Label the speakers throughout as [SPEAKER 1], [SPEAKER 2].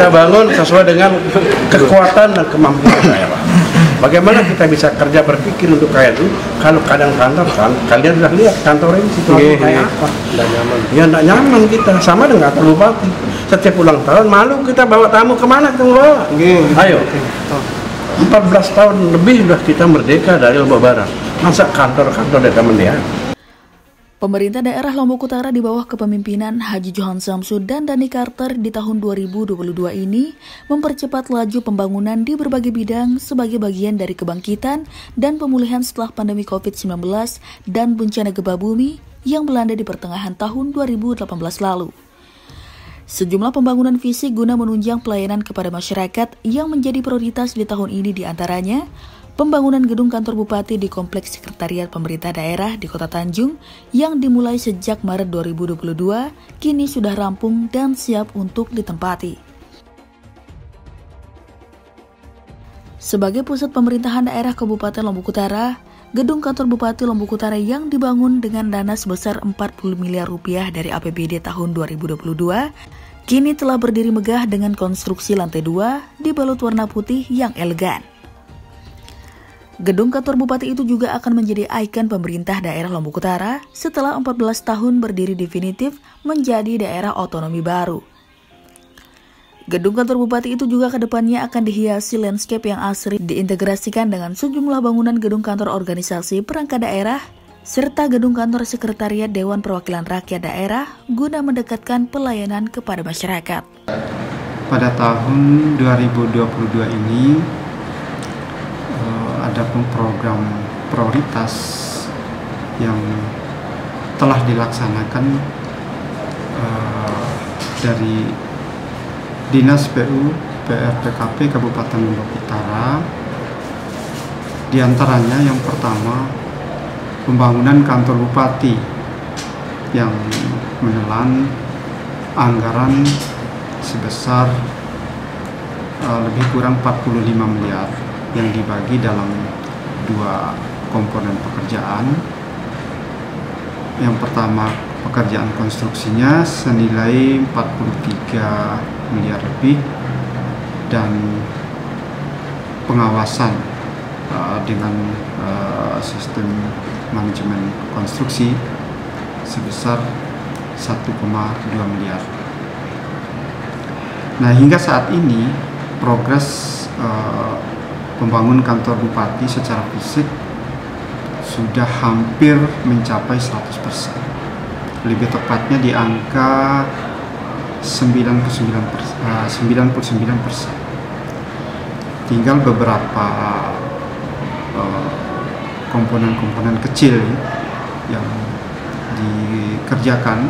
[SPEAKER 1] kita bangun sesuai dengan kekuatan dan kemampuan daerah. Bagaimana kita bisa kerja berpikir untuk kayak itu kalau kadang kantor kan kalian sudah lihat kantor ini situasi kayak apa? Tidak nyaman. Ya tidak nyaman kita sama dengan kantor bupati. Setiap ulang tahun malu kita bawa tamu kemana kita bawa? Ayo. 14 tahun lebih sudah kita merdeka dari Lombok Barat. Masa kantor-kantor tidak mendiang?
[SPEAKER 2] Pemerintah daerah Lombok Utara di bawah kepemimpinan Haji Johan Samsud dan Dani Carter di tahun 2022 ini mempercepat laju pembangunan di berbagai bidang sebagai bagian dari kebangkitan dan pemulihan setelah pandemi COVID-19 dan bencana gempa bumi yang melanda di pertengahan tahun 2018 lalu. Sejumlah pembangunan fisik guna menunjang pelayanan kepada masyarakat yang menjadi prioritas di tahun ini diantaranya pembangunan gedung kantor bupati di Kompleks Sekretariat Pemerintah Daerah di Kota Tanjung yang dimulai sejak Maret 2022 kini sudah rampung dan siap untuk ditempati. Sebagai pusat pemerintahan daerah Kabupaten Lombok Utara, gedung kantor Bupati Lombok Utara yang dibangun dengan dana sebesar 40 miliar rupiah dari APBD tahun 2022 kini telah berdiri megah dengan konstruksi lantai 2 dibalut warna putih yang elegan. Gedung kantor bupati itu juga akan menjadi ikon pemerintah daerah Lombok Utara setelah 14 tahun berdiri definitif menjadi daerah otonomi baru. Gedung kantor bupati itu juga kedepannya akan dihiasi landscape yang asri, diintegrasikan dengan sejumlah bangunan gedung kantor organisasi perangkat daerah, serta gedung kantor sekretariat Dewan Perwakilan Rakyat Daerah guna mendekatkan pelayanan kepada masyarakat.
[SPEAKER 3] Pada tahun 2022 ini, ada program prioritas yang telah dilaksanakan dari Dinas PU PRPKP Kabupaten Lombok Utara. Di antaranya yang pertama pembangunan kantor bupati yang menelan anggaran sebesar lebih kurang 45 miliar yang dibagi dalam dua komponen pekerjaan. Yang pertama pekerjaan konstruksinya senilai 43 miliar lebih dan pengawasan dengan sistem manajemen konstruksi sebesar 1,2 miliar. Nah, hingga saat ini progres pembangunan kantor bupati secara fisik sudah hampir mencapai 100%. Lebih tepatnya di angka 99%. Tinggal beberapa komponen-komponen kecil yang dikerjakan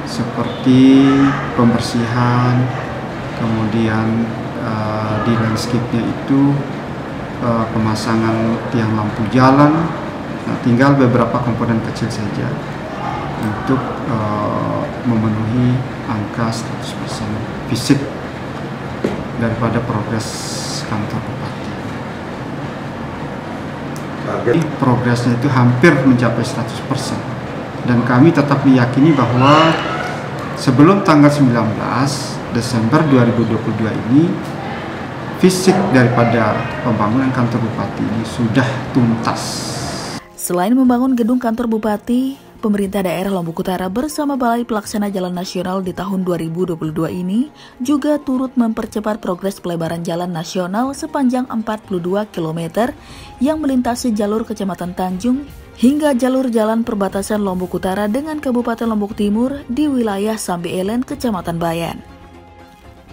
[SPEAKER 3] seperti pembersihan, kemudian di landscape-nya itu pemasangan tiang lampu jalan. Nah, tinggal beberapa komponen kecil saja untuk memenuhi angka 100% fisik daripada progres kantor bupati. Progresnya itu hampir mencapai 100% dan kami tetap meyakini bahwa sebelum tanggal 19 Desember 2022 ini fisik daripada pembangunan kantor bupati ini sudah tuntas.
[SPEAKER 2] Selain membangun gedung kantor bupati, pemerintah daerah Lombok Utara bersama Balai Pelaksana Jalan Nasional di tahun 2022 ini juga turut mempercepat progres pelebaran jalan nasional sepanjang 42 km yang melintasi jalur Kecamatan Tanjung hingga jalur jalan perbatasan Lombok Utara dengan Kabupaten Lombok Timur di wilayah Sambi Elen, Kecamatan Bayan.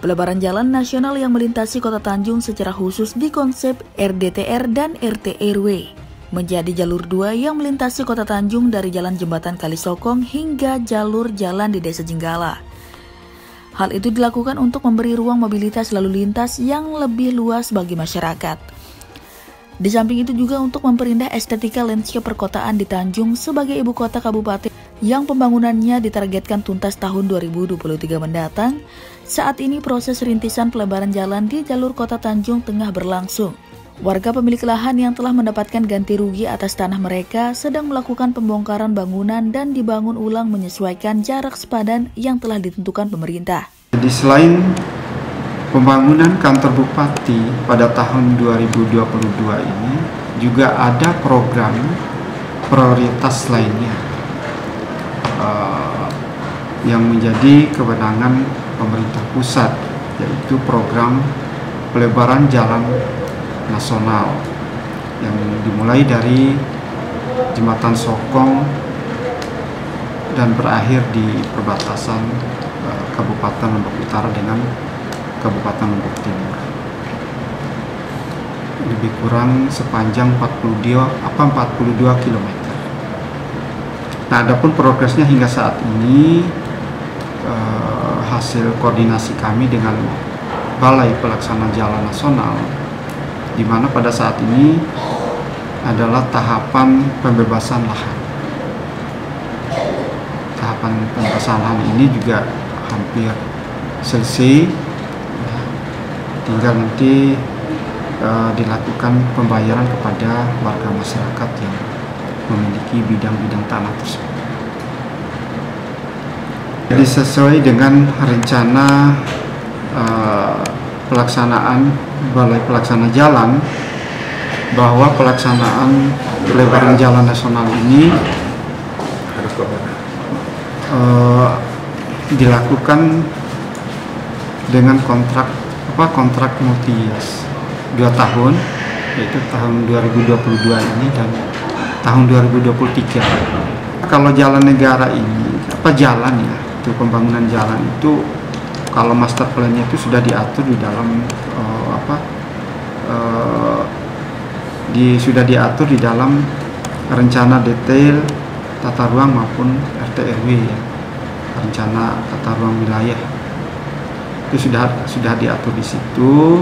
[SPEAKER 2] Pelebaran jalan nasional yang melintasi Kota Tanjung secara khusus dikonsep RDTR dan RT/RW menjadi jalur 2 yang melintasi Kota Tanjung dari Jalan Jembatan Kalisokong hingga jalur jalan di Desa Jenggala. Hal itu dilakukan untuk memberi ruang mobilitas lalu lintas yang lebih luas bagi masyarakat. Di samping itu juga untuk memperindah estetika landscape perkotaan di Tanjung sebagai ibu kota kabupaten yang pembangunannya ditargetkan tuntas tahun 2023 mendatang. Saat ini proses rintisan pelebaran jalan di jalur Kota Tanjung tengah berlangsung. Warga pemilik lahan yang telah mendapatkan ganti rugi atas tanah mereka sedang melakukan pembongkaran bangunan dan dibangun ulang menyesuaikan jarak sepadan yang telah ditentukan pemerintah.
[SPEAKER 3] Jadi selain pembangunan kantor bupati pada tahun 2022 ini, juga ada program prioritas lainnya yang menjadi kewenangan pemerintah pusat, yaitu program pelebaran jalan nasional yang dimulai dari Jembatan Sokong dan berakhir di perbatasan Kabupaten Lombok Utara dengan Kabupaten Lombok Timur. Lebih kurang sepanjang 42 km. Nah, adapun progresnya hingga saat ini hasil koordinasi kami dengan Balai Pelaksana Jalan Nasional, di mana pada saat ini adalah tahapan pembebasan lahan. Tahapan pembebasan lahan ini juga hampir selesai, tinggal nanti dilakukan pembayaran kepada warga masyarakat yang memiliki bidang-bidang tanah tersebut. Jadi sesuai dengan rencana pelaksanaan Balai Pelaksana Jalan, bahwa pelaksanaan pelebaran jalan nasional ini dilakukan dengan kontrak multi-years 2 tahun, yaitu tahun 2022 ini dan tahun 2023. Kalau jalan negara ini, jalan ya, itu pembangunan jalan itu, kalau master plan-nya itu sudah diatur di dalam sudah diatur di dalam rencana detail tata ruang maupun RT/RW ya, rencana tata ruang wilayah itu sudah diatur di situ.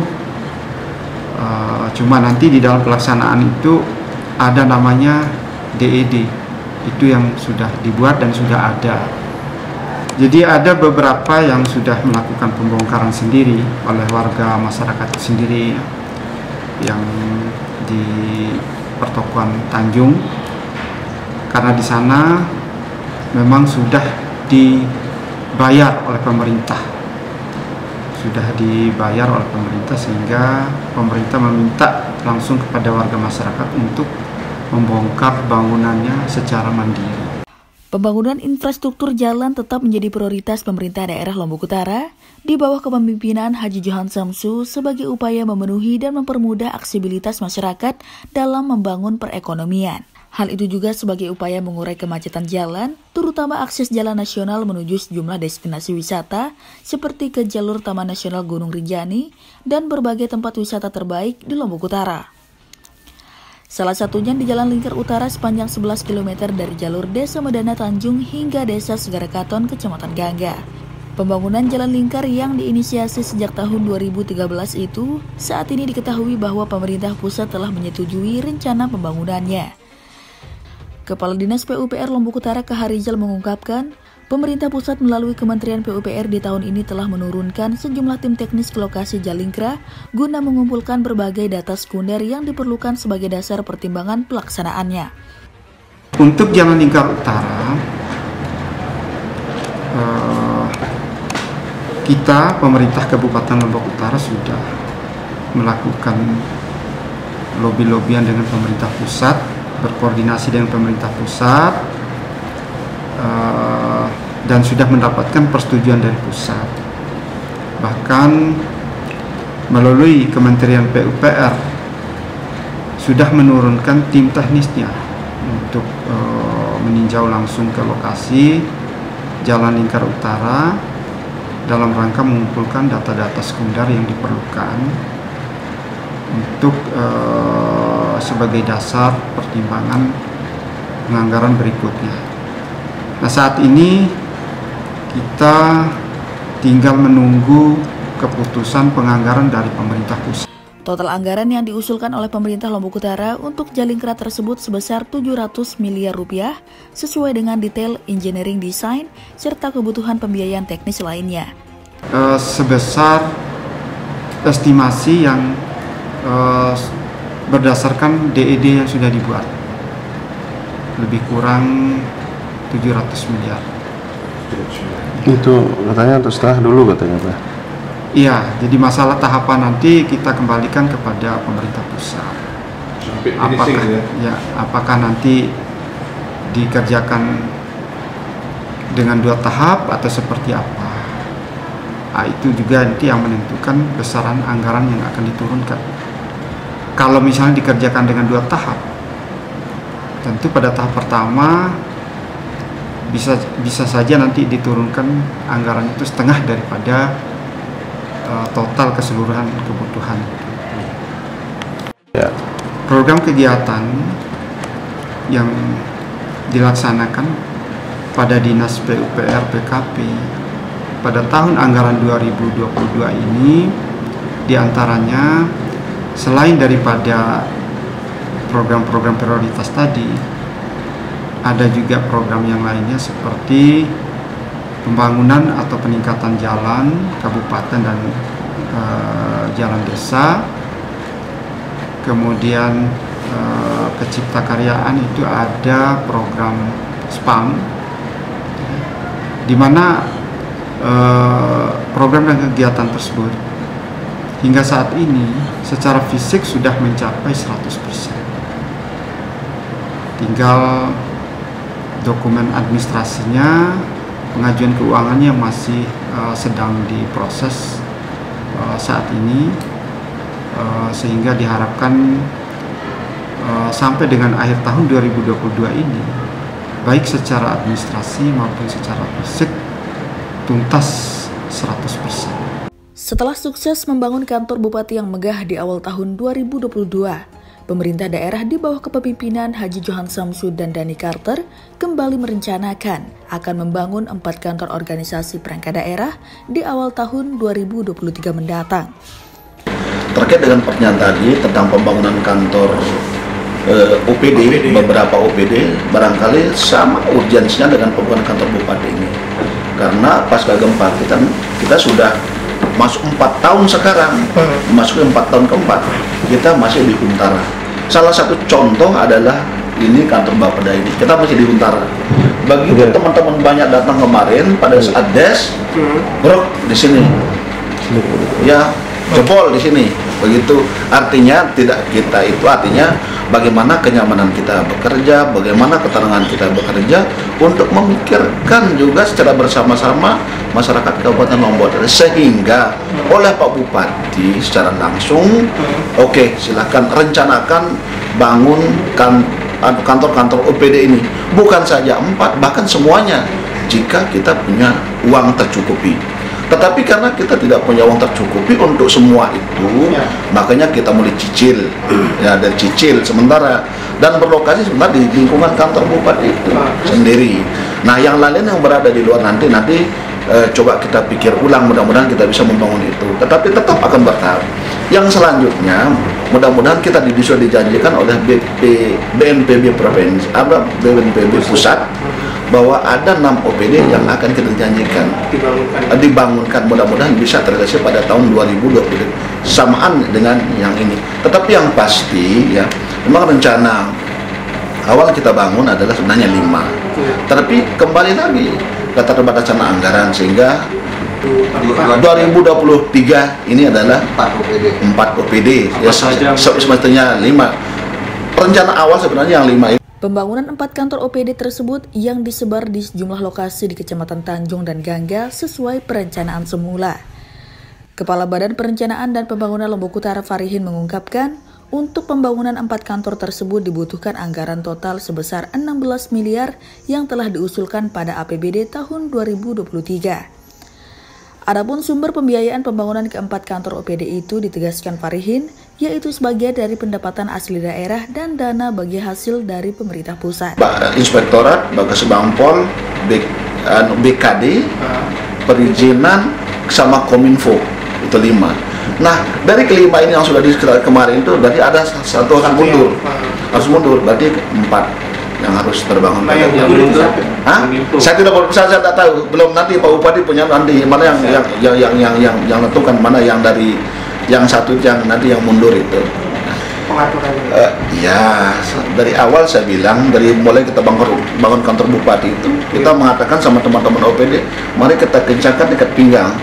[SPEAKER 3] Cuma nanti di dalam pelaksanaan itu ada namanya DED, itu yang sudah dibuat dan sudah ada. Jadi ada beberapa yang sudah melakukan pembongkaran sendiri oleh warga masyarakat sendiri yang di pertokoan Tanjung, karena di sana memang sudah dibayar oleh pemerintah, sehingga pemerintah meminta langsung kepada warga masyarakat untuk membongkar bangunannya secara mandiri.
[SPEAKER 2] Pembangunan infrastruktur jalan tetap menjadi prioritas pemerintah daerah Lombok Utara di bawah kepemimpinan Haji Johan Samsu sebagai upaya memenuhi dan mempermudah aksesibilitas masyarakat dalam membangun perekonomian. Hal itu juga sebagai upaya mengurai kemacetan jalan, terutama akses jalan nasional menuju sejumlah destinasi wisata seperti ke jalur Taman Nasional Gunung Rinjani dan berbagai tempat wisata terbaik di Lombok Utara. Salah satunya di Jalan Lingkar Utara sepanjang 11 km dari jalur Desa Medana Tanjung hingga Desa Segara Katon, Kecamatan Gangga. Pembangunan Jalan Lingkar yang diinisiasi sejak tahun 2013 itu saat ini diketahui bahwa pemerintah pusat telah menyetujui rencana pembangunannya. Kepala Dinas PUPR Lombok Utara Kaharijal mengungkapkan, pemerintah pusat melalui Kementerian PUPR di tahun ini telah menurunkan sejumlah tim teknis ke lokasi Jalingkra guna mengumpulkan berbagai data sekunder yang diperlukan sebagai dasar pertimbangan pelaksanaannya.
[SPEAKER 3] Untuk Jalan Lingkar Utara, kita pemerintah Kabupaten Lombok Utara sudah melakukan lobby-lobbyan dengan pemerintah pusat, berkoordinasi dengan pemerintah pusat, dan sudah mendapatkan persetujuan dari pusat. Bahkan melalui Kementerian PUPR sudah menurunkan tim teknisnya untuk meninjau langsung ke lokasi Jalan Lingkar Utara dalam rangka mengumpulkan data-data sekunder yang diperlukan untuk sebagai dasar pertimbangan penganggaran berikutnya. Nah, saat ini kita tinggal menunggu keputusan penganggaran dari pemerintah pusat.
[SPEAKER 2] Total anggaran yang diusulkan oleh pemerintah Lombok Utara untuk Jalingkra tersebut sebesar 700 miliar rupiah sesuai dengan detail engineering design serta kebutuhan pembiayaan teknis lainnya.
[SPEAKER 3] Sebesar estimasi yang berdasarkan DED yang sudah dibuat, lebih kurang 700 miliar.
[SPEAKER 4] Itu katanya untuk setengah dulu katanya Pak.
[SPEAKER 3] Iya, jadi masalah tahapan nanti kita kembalikan kepada pemerintah pusat. Apakah nanti dikerjakan dengan 2 tahap atau seperti apa? Nah, itu juga nanti yang menentukan besaran anggaran yang akan diturunkan. Kalau misalnya dikerjakan dengan 2 tahap, tentu pada tahap pertama bisa saja nanti diturunkan anggaran itu setengah daripada total keseluruhan kebutuhan.
[SPEAKER 4] Ya.
[SPEAKER 3] Program kegiatan yang dilaksanakan pada Dinas PUPR PKP pada tahun anggaran 2022 ini diantaranya selain daripada program-program prioritas tadi, ada juga program yang lainnya seperti pembangunan atau peningkatan jalan kabupaten dan jalan desa. Kemudian keciptakaryaan itu ada program SPAM, di mana program dan kegiatan tersebut hingga saat ini secara fisik sudah mencapai 100%. Tinggal dokumen administrasinya, pengajuan keuangannya masih sedang diproses saat ini, sehingga diharapkan sampai dengan akhir tahun 2022 ini, baik secara administrasi maupun secara fisik tuntas 100%.
[SPEAKER 2] Setelah sukses membangun kantor bupati yang megah di awal tahun 2022, pemerintah daerah di bawah kepemimpinan Haji Johan Samsud dan Dhani Carter kembali merencanakan akan membangun 4 kantor organisasi perangkat daerah di awal tahun 2023 mendatang.
[SPEAKER 5] Terkait dengan pernyataan tadi tentang pembangunan kantor OPD, beberapa OPD barangkali sama urgensinya dengan pembangunan kantor bupati ini. Karena pasca gempa kita sudah masuk 4 tahun sekarang, masuk ke 4 tahun keempat, kita masih di Huntara. Salah satu contoh adalah ini kantor Bapeda ini, kita masih di Huntara. Begitu teman-teman banyak datang kemarin pada saat des, bro di sini, ya jebol di sini. Begitu artinya tidak kita itu artinya bagaimana kenyamanan kita bekerja, bagaimana ketenangan kita bekerja untuk memikirkan juga secara bersama-sama masyarakat Kabupaten Lombok, sehingga oleh Pak Bupati secara langsung, oke, silakan rencanakan bangun kantor-kantor OPD ini, bukan saja 4, bahkan semuanya jika kita punya uang tercukupi. Tetapi karena kita tidak punya uang tercukupi untuk semua itu, makanya kita mulai cicil, ya dari cicil sementara, dan berlokasi sebenarnya di lingkungan kantor bupati itu sendiri. Nah, yang lain yang berada di luar nanti coba kita pikir ulang, mudah-mudahan kita bisa membangun itu. Tetapi tetap akan bertahap. Yang selanjutnya, mudah-mudahan kita bisa dijanjikan oleh BNPB provinsi, BNPB pusat, bahwa ada 6 OPD yang akan kita janjikan dibangunkan, mudah-mudahan bisa terrealisasi pada tahun 2020 samaan dengan yang ini. Tetapi yang pasti ya, memang rencana awal kita bangun adalah sebenarnya 5, tapi kembali lagi keterbatasan anggaran, sehingga 2023 ini adalah 4 OPD ya, semestinya 5. Rencana awal sebenarnya yang 5 ini.
[SPEAKER 2] Pembangunan 4 kantor OPD tersebut yang disebar di sejumlah lokasi di Kecamatan Tanjung dan Gangga sesuai perencanaan semula. Kepala Badan Perencanaan dan Pembangunan Lombok Utara Farihin mengungkapkan, untuk pembangunan 4 kantor tersebut dibutuhkan anggaran total sebesar 16 miliar yang telah diusulkan pada APBD tahun 2023. Adapun sumber pembiayaan pembangunan ke-4 kantor OPD itu ditegaskan Farihin, yaitu sebagian dari pendapatan asli daerah dan dana bagi hasil dari pemerintah pusat.
[SPEAKER 5] Inspektorat, Bagas Bampol, BKD, perizinan, sama Kominfo, itu 5. Nah, dari kelima ini yang sudah disebut kemarin itu berarti ada satu harus mundur. Harus mundur, berarti 4 yang harus terbangun. Saya tidak tahu, belum, nanti Pak Bupati punya nanti mana yang menentukan mana yang dari yang satu yang nanti yang mundur itu.
[SPEAKER 3] pengaturannya?
[SPEAKER 5] Ya, dari awal saya bilang, dari mulai kita bangun kantor bupati itu, kita mengatakan sama teman-teman OPD, mari kita kencangkan ikat pinggang.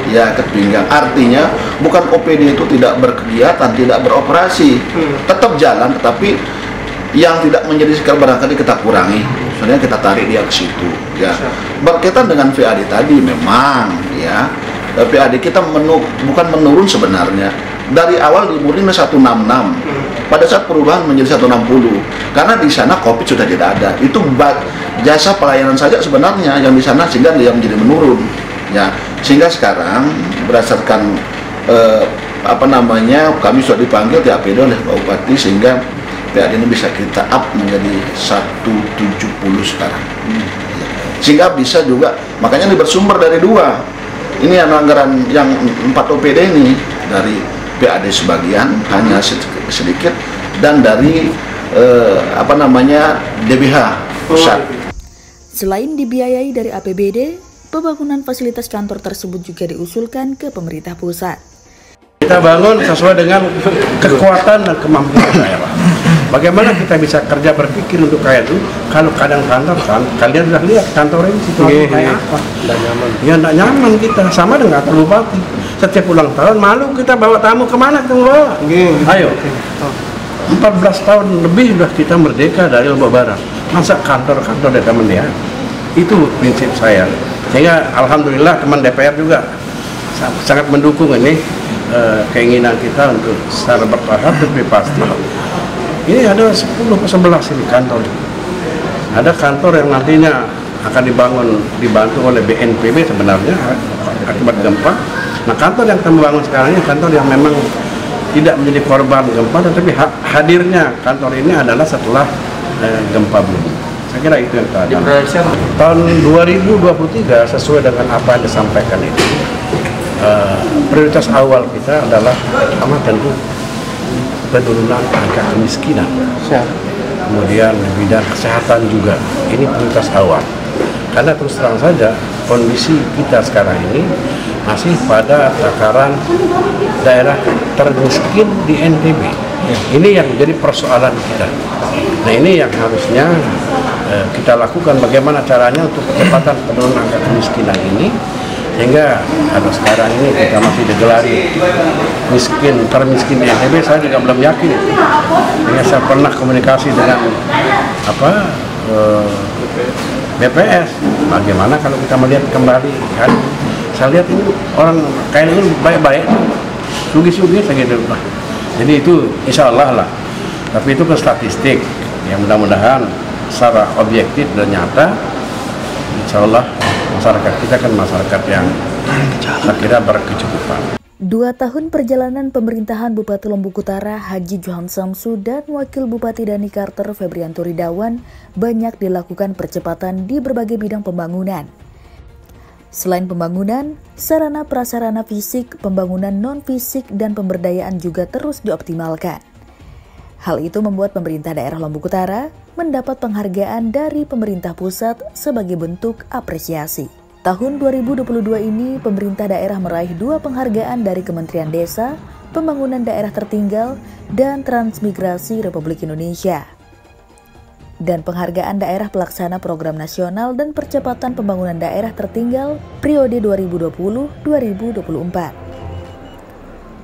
[SPEAKER 5] Ya, ikat pinggang. Artinya bukan OPD itu tidak berkegiatan, tidak beroperasi, tetap jalan, tetapi yang tidak menjadi sikap barangkali kita kurangi. Soalnya kita tarik dia ke situ. Ya, berkaitan dengan VAD tadi memang, ya. PAD kita bukan menurun sebenarnya. Dari awal dimulai 166, pada saat perubahan menjadi 160, karena di sana COVID sudah tidak ada. Itu jasa pelayanan saja sebenarnya yang di sana, sehingga dia menjadi menurun. Ya, sehingga sekarang berdasarkan kami sudah dipanggil TAPD oleh Pak Bupati, sehingga PAD ini bisa kita up menjadi 170 sekarang. Sehingga bisa juga, makanya ini bersumber dari dua. Ini anggaran yang 4 OPD ini dari PAD sebagian, hanya sedikit, dan dari DBH pusat.
[SPEAKER 2] Selain dibiayai dari APBD, pembangunan fasilitas kantor tersebut juga diusulkan ke pemerintah pusat.
[SPEAKER 1] Kita bangun sesuai dengan kekuatan dan kemampuan daerah. Bagaimana kita bisa kerja berpikir untuk kayak itu kalau kadang kantor kalian sudah lihat kantor ini situasi kayak apa?
[SPEAKER 4] Nggak nyaman.
[SPEAKER 1] Ya nggak nyaman kita, sama dengan kantor bupati. Setiap ulang tahun malu kita bawa tamu kemana kita bawa? Ayo. 14 tahun lebih sudah kita merdeka dari Lombok Barat. Masa kantor-kantor tidak melihat? Itu prinsip saya. Sehingga alhamdulillah teman DPR juga sangat mendukung ini keinginan kita untuk secara bertahap, tapi pasti ini ada 10 ke 11 ini kantor. Ada kantor yang nantinya akan dibantu oleh BNPB sebenarnya akibat gempa. Nah, kantor yang kita bangun sekarang ini kantor yang memang tidak menjadi korban gempa, tetapi hadirnya kantor ini adalah setelah gempa bumi. Saya kira itu yang kita ada. Tahun 2023 sesuai dengan apa yang disampaikan itu, prioritas awal kita adalah pertama tentu penurunan angka kemiskinan. Kemudian di bidang kesehatan juga, ini prioritas awal. Karena terus terang saja kondisi kita sekarang ini masih pada takaran daerah termiskin di NTB. Ini yang menjadi persoalan kita. Nah, ini yang harusnya kita lakukan, bagaimana caranya untuk percepatan penurunan angka kemiskinan ini, sehingga kalau sekarang ini kita masih digelari termiskin di NTB. Saya juga belum yakin itu. Saya pernah komunikasi dengan BPS, bagaimana kalau kita melihat kembali kan, saya lihat ini orang kayak ini baik-baik, sugi-sugi segitu. Jadi itu insya Allah lah, tapi itu kan statistik yang mudah-mudahan secara objektif dan nyata, insya Allah masyarakat kita kan masyarakat yang saya kira berkecukupan.
[SPEAKER 2] 2 tahun perjalanan pemerintahan Bupati Lombok Utara Haji Johan Samsu dan Wakil Bupati Dhani Carter Febrianto Ridawan banyak dilakukan percepatan di berbagai bidang pembangunan. Selain pembangunan, sarana prasarana fisik, pembangunan non-fisik, dan pemberdayaan juga terus dioptimalkan. Hal itu membuat pemerintah daerah Lombok Utara mendapat penghargaan dari pemerintah pusat sebagai bentuk apresiasi. Tahun 2022 ini, pemerintah daerah meraih 2 penghargaan dari Kementerian Desa, Pembangunan Daerah Tertinggal, dan Transmigrasi Republik Indonesia. Dan penghargaan daerah pelaksana program nasional dan percepatan pembangunan daerah tertinggal periode 2020-2024.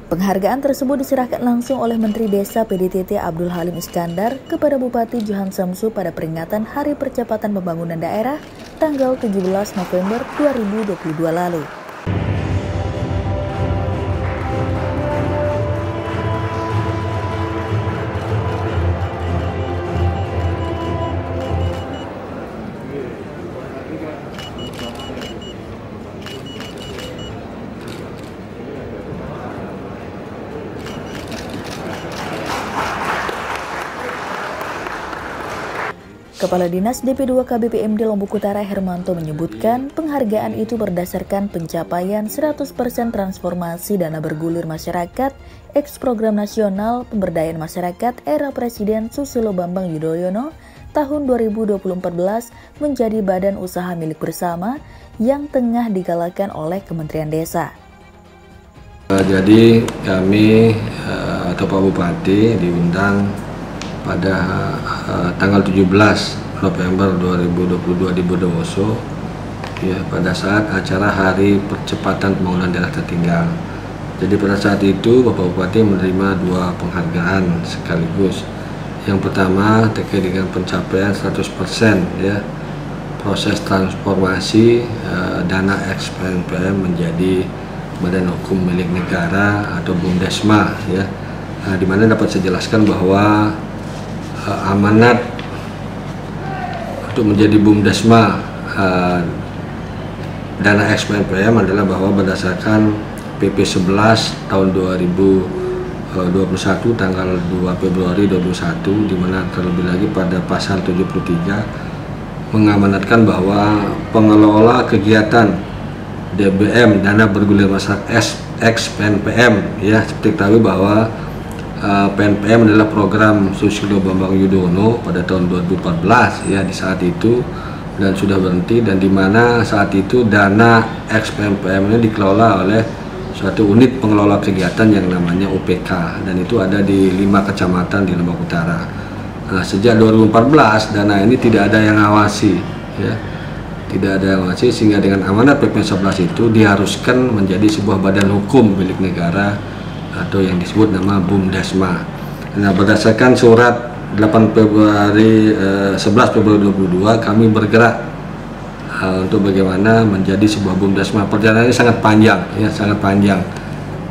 [SPEAKER 2] Penghargaan tersebut diserahkan langsung oleh Menteri Desa PDTT Abdul Halim Iskandar kepada Bupati Johan Samsu pada peringatan Hari Percepatan Pembangunan Daerah tanggal 17 November 2022 lalu. Kepala Dinas DP2 KBPMD Lombok Utara Hermanto menyebutkan penghargaan itu berdasarkan pencapaian 100% transformasi dana bergulir masyarakat eks program nasional pemberdayaan masyarakat era Presiden Susilo Bambang Yudhoyono tahun 2014 menjadi badan usaha milik bersama yang tengah digalakan oleh Kementerian Desa.
[SPEAKER 6] Jadi kami atau Pak Bupati diundang pada tanggal 17 November 2022 di Bondowoso, ya, pada saat acara Hari Percepatan Pembangunan Daerah Tertinggal. Jadi pada saat itu Bapak Bupati menerima 2 penghargaan sekaligus. Yang pertama terkait dengan pencapaian 100% ya proses transformasi dana ex-PNPM menjadi Badan Hukum Milik Negara atau BUMDesma, ya, di mana dapat saya jelaskan bahwa amanat untuk menjadi BUMDesma dana ex-PNPM adalah bahwa berdasarkan PP 11 tahun 2021 tanggal 2 Februari 2021, di mana terlebih lagi pada pasal 73 mengamanatkan bahwa pengelola kegiatan DBM dana bergulir masyarakat ex-PNPM, ya, seperti tahu bahwa PNPM adalah program Susilo Bambang Yudhoyono pada tahun 2014, ya, di saat itu, dan sudah berhenti, dan di mana saat itu dana ex-PNPM ini dikelola oleh suatu unit pengelola kegiatan yang namanya UPK, dan itu ada di 5 kecamatan di Lombok Utara. Nah, sejak 2014 dana ini tidak ada yang ngawasi, ya, tidak ada yang ngawasi, sehingga dengan amanat PP 11 itu diharuskan menjadi sebuah badan hukum milik negara atau yang disebut nama BUMDesma. Nah, berdasarkan surat 11 Februari 2022 kami bergerak untuk bagaimana menjadi sebuah BUMDesma. Perjalanannya sangat panjang, ya, sangat panjang.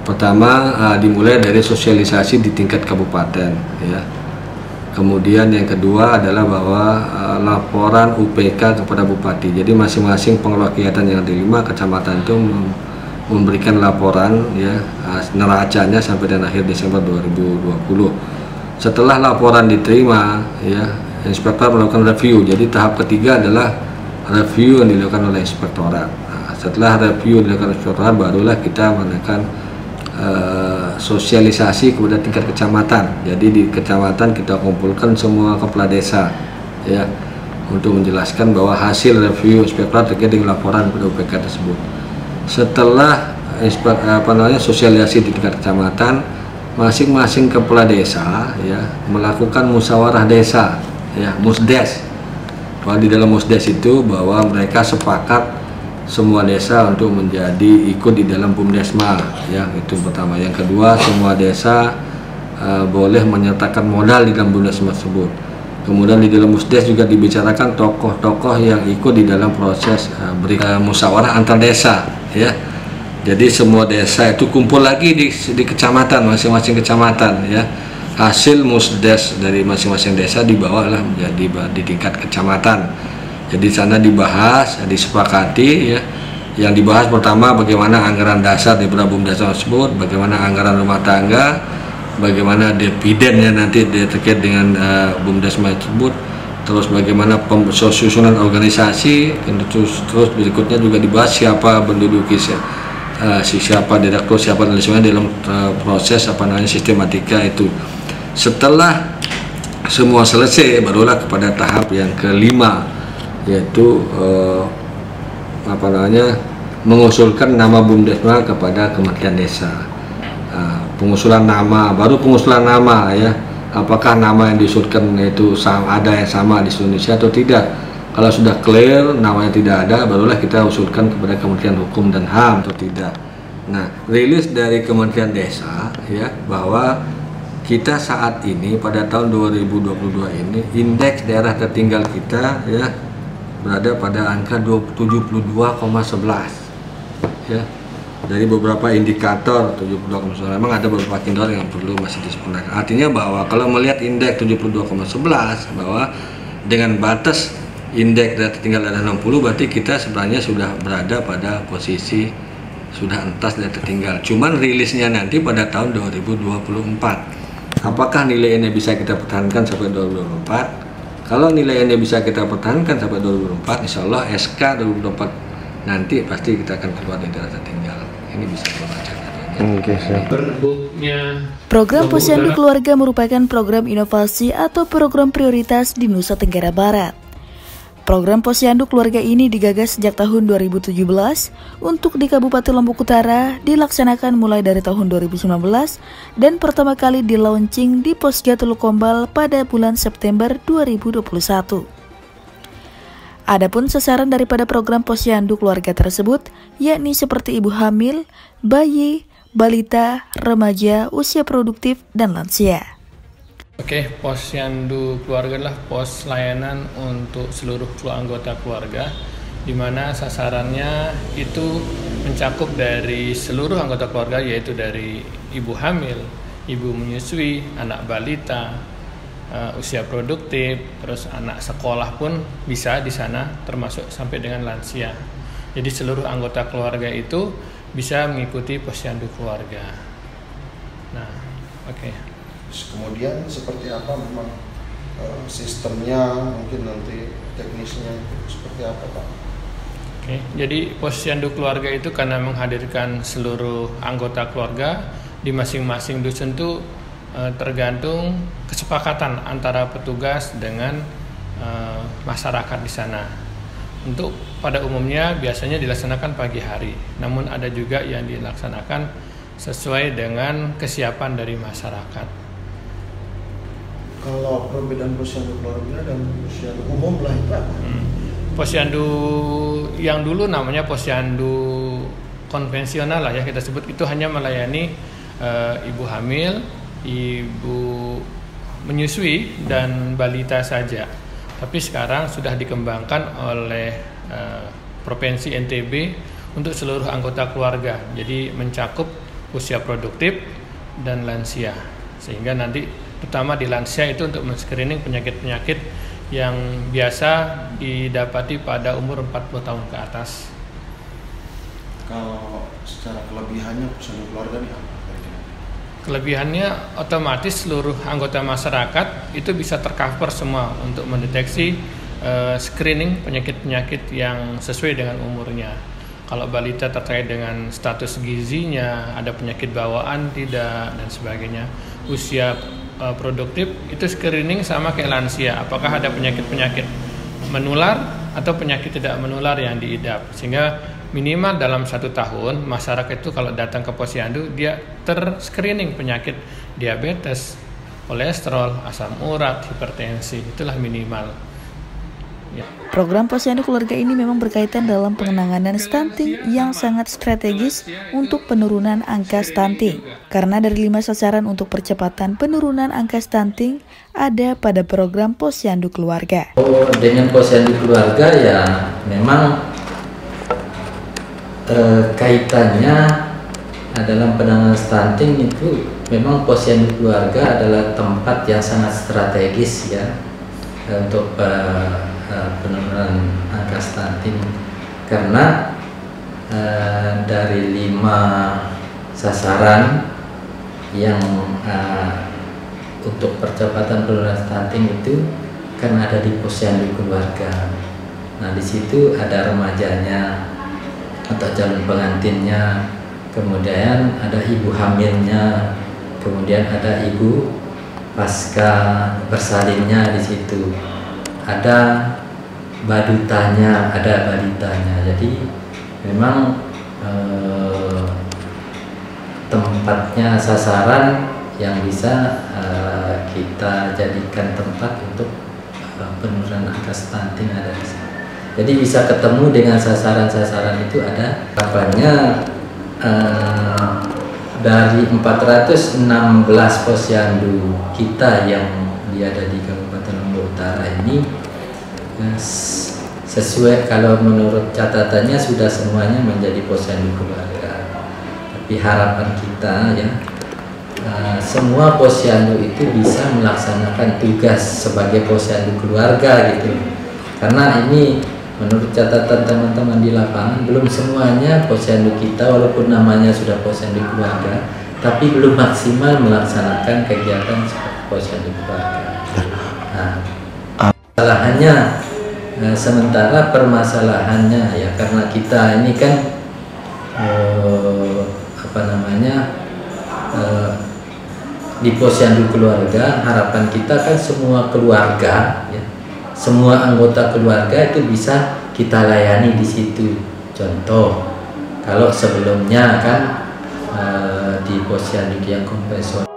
[SPEAKER 6] Pertama dimulai dari sosialisasi di tingkat kabupaten, ya. Kemudian yang kedua adalah bahwa laporan UPK kepada Bupati. Jadi masing-masing pengelola kegiatan yang di 5 kecamatan itu memberikan laporan, ya, neracanya sampai dengan akhir Desember 2020. Setelah laporan diterima, ya, inspektor melakukan review. Jadi tahap ketiga adalah review yang dilakukan oleh inspektorat. Nah, setelah review dilakukan inspektorat, barulah kita melakukan sosialisasi kepada tingkat kecamatan. Jadi di kecamatan kita kumpulkan semua kepala desa, ya, untuk menjelaskan bahwa hasil review inspektorat terkait dengan laporan pada UPK tersebut. Setelah sosialisasi di tingkat kecamatan, masing-masing kepala desa, ya, melakukan musyawarah desa, ya, musdes. Bahwa di dalam musdes itu bahwa mereka sepakat semua desa untuk menjadi ikut di dalam BUMDesma, ya, itu pertama. Yang kedua, semua desa boleh menyertakan modal di dalam BUMDesma tersebut. Kemudian di dalam musdes juga dibicarakan tokoh-tokoh yang ikut di dalam proses musyawarah antar desa, ya. Jadi semua desa itu kumpul lagi di kecamatan, masing-masing kecamatan, ya. Hasil musdes dari masing-masing desa dibawalah menjadi di tingkat kecamatan. Jadi sana dibahas, disepakati, ya. Yang dibahas pertama bagaimana anggaran dasar di BUMDesma tersebut, bagaimana anggaran rumah tangga, bagaimana dividennya nanti terkait dengan BUMDesma tersebut, terus bagaimana susunan organisasi, terus berikutnya juga dibahas siapa menduduki siapa direktur, siapa dan sebagainya dalam proses sistematika itu. Setelah semua selesai, barulah kepada tahap yang kelima, yaitu mengusulkan nama BUMDesma kepada Kementerian Desa. Pengusulan nama, baru pengusulan nama, ya, apakah nama yang diusulkan itu ada yang sama di Indonesia atau tidak. Kalau sudah clear namanya tidak ada, barulah kita usulkan kepada Kementerian Hukum dan HAM atau tidak. Nah, rilis dari Kementerian Desa, ya, bahwa kita saat ini pada tahun 2022 ini indeks daerah tertinggal kita, ya, berada pada angka 72,11, ya. Dari beberapa indikator 72,11, memang ada beberapa indikator yang perlu masih disempurnakan. Artinya bahwa kalau melihat indeks 72,11, bahwa dengan batas indeks daerah tertinggal ada 60, berarti kita sebenarnya sudah berada pada posisi sudah entas daerah tertinggal. Cuman rilisnya nanti pada tahun 2024. Apakah nilai ini bisa kita pertahankan sampai 2024? Kalau nilainya bisa kita pertahankan sampai 2024, insya Allah SK 2024 nanti pasti kita akan keluar dari daerah tertinggal. Ini bisa kita baca.
[SPEAKER 2] Program Posyandu Keluarga merupakan program inovasi atau program prioritas di Nusa Tenggara Barat. Program Posyandu Keluarga ini digagas sejak tahun 2017 untuk di Kabupaten Lombok Utara, dilaksanakan mulai dari tahun 2019 dan pertama kali di-launching di Posga Tulukombal pada bulan September 2021. Adapun sasaran daripada program Posyandu Keluarga tersebut yakni seperti ibu hamil, bayi, balita, remaja, usia produktif, dan lansia.
[SPEAKER 7] Oke, Posyandu Keluarga adalah pos layanan untuk seluruh anggota keluarga, di mana sasarannya itu mencakup dari seluruh anggota keluarga, yaitu dari ibu hamil, ibu menyusui, anak balita, usia produktif, terus anak sekolah pun bisa di sana, termasuk sampai dengan lansia. Jadi seluruh anggota keluarga itu bisa mengikuti Posyandu Keluarga. Nah, oke.
[SPEAKER 4] Kemudian seperti apa memang sistemnya, mungkin nanti teknisnya seperti apa Pak?
[SPEAKER 7] Oke, jadi Posyandu Keluarga itu karena menghadirkan seluruh anggota keluarga di masing-masing dusun itu tergantung kesepakatan antara petugas dengan masyarakat di sana. Untuk pada umumnya biasanya dilaksanakan pagi hari, namun ada juga yang dilaksanakan sesuai dengan kesiapan dari masyarakat.
[SPEAKER 4] Kalau perbedaan Posyandu Keluarga dan Posyandu umum lah itu apa?
[SPEAKER 7] Posyandu yang dulu namanya Posyandu konvensional lah ya kita sebut, itu hanya melayani ibu hamil, ibu menyusui, dan balita saja. Tapi sekarang sudah dikembangkan oleh Provinsi NTB untuk seluruh anggota keluarga, jadi mencakup usia produktif dan lansia, sehingga nanti terutama di lansia itu untuk men-screening penyakit-penyakit yang biasa didapati pada umur 40 tahun ke atas.
[SPEAKER 4] Kalau secara kelebihannya Posyandu Keluarga ini apa?
[SPEAKER 7] Kelebihannya otomatis seluruh anggota masyarakat itu bisa tercover semua untuk mendeteksi screening penyakit-penyakit yang sesuai dengan umurnya. Kalau balita terkait dengan status gizinya, ada penyakit bawaan tidak, dan sebagainya. Usia produktif itu screening sama kayak lansia, apakah ada penyakit-penyakit menular atau penyakit tidak menular yang diidap, sehingga minimal dalam 1 tahun masyarakat itu kalau datang ke Posyandu dia ter-screening penyakit diabetes, kolesterol, asam urat, hipertensi, itulah minimal. Ya.
[SPEAKER 2] Program Posyandu Keluarga ini memang berkaitan dalam penanganan stunting yang sangat strategis untuk penurunan angka stunting. Karena dari 5 sasaran untuk percepatan penurunan angka stunting ada pada program Posyandu Keluarga.
[SPEAKER 8] Dengan Posyandu Keluarga ya memang kaitannya dalam penanganan stunting itu memang Posyandu Keluarga adalah tempat yang sangat strategis ya untuk penurunan angka stunting, karena dari 5 sasaran yang untuk percepatan penurunan stunting itu kan ada di Posyandu Keluarga. Nah di situ ada remajanya atau calon pengantinnya, kemudian ada ibu hamilnya, kemudian ada ibu pasca bersalinnya di situ. Ada badutanya, ada balitanya. Jadi memang tempatnya sasaran yang bisa kita jadikan tempat untuk penurunan angka stunting ada di sana. Jadi bisa ketemu dengan sasaran-sasaran itu ada. Harapannya dari 416 posyandu kita yang ada di Kabupaten Lombok Utara ini sesuai, kalau menurut catatannya sudah semuanya menjadi posyandu keluarga. Tapi harapan kita ya semua posyandu itu bisa melaksanakan tugas sebagai posyandu keluarga gitu. Karena ini menurut catatan teman-teman di lapangan belum semuanya posyandu kita walaupun namanya sudah posyandu keluarga tapi belum maksimal melaksanakan kegiatan seperti posyandu keluarga. Nah, permasalahannya sementara permasalahannya ya karena kita ini kan di posyandu keluarga harapan kita kan semua keluarga ya semua anggota keluarga itu bisa kita layani di situ. Contoh, kalau sebelumnya kan di posyandu yang konvensional